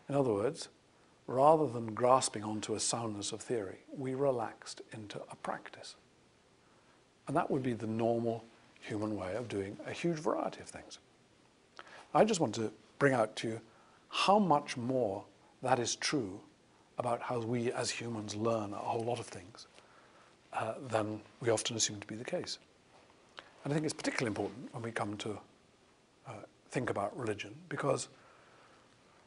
In other words, rather than grasping onto a soundness of theory, we relaxed into a practice. And that would be the normal human way of doing a huge variety of things. I just want to bring out to you how much more that is true about how we as humans learn a whole lot of things than we often assume to be the case. And I think it's particularly important when we come to think about religion, because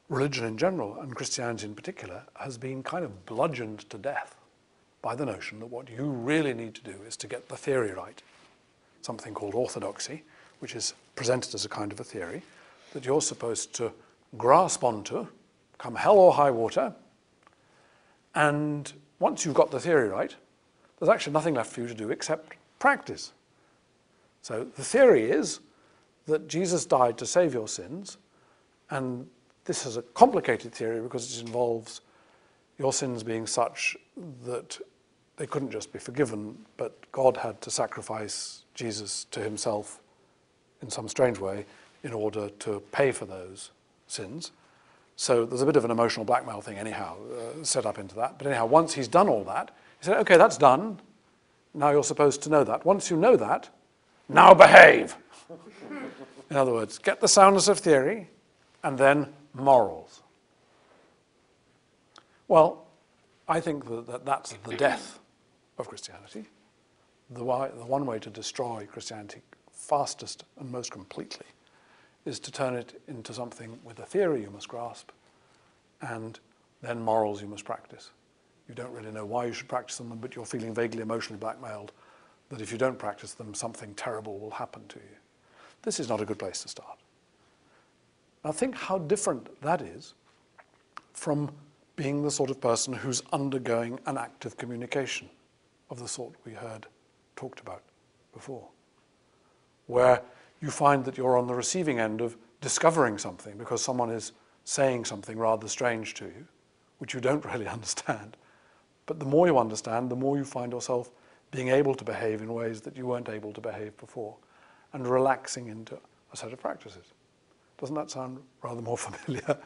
religion in general, and Christianity in particular, has been kind of bludgeoned to death by the notion that what you really need to do is to get the theory right. Something called orthodoxy, which is presented as a kind of a theory that you're supposed to grasp onto, come hell or high water, and once you've got the theory right, there's actually nothing left for you to do except practice. So the theory is that Jesus died to save your sins, and this is a complicated theory because it involves your sins being such that they couldn't just be forgiven, but God had to sacrifice Jesus to himself in some strange way in order to pay for those sins. So there's a bit of an emotional blackmail thing anyhow set up into that. But anyhow, once he's done all that, he said, okay, that's done. Now you're supposed to know that. Once you know that, now behave. In other words, get the soundness of theory and then morals. Well, I think that that's the death of Christianity. The one way to destroy Christianity fastest and most completely is to turn it into something with a theory you must grasp and then morals you must practice. You don't really know why you should practice them, but you're feeling vaguely emotionally blackmailed that if you don't practice them, something terrible will happen to you. This is not a good place to start. Now think how different that is from being the sort of person who's undergoing an active communication of the sort we heard talked about before, where you find that you're on the receiving end of discovering something because someone is saying something rather strange to you, which you don't really understand. But the more you understand, the more you find yourself being able to behave in ways that you weren't able to behave before, and relaxing into a set of practices. Doesn't that sound rather more familiar?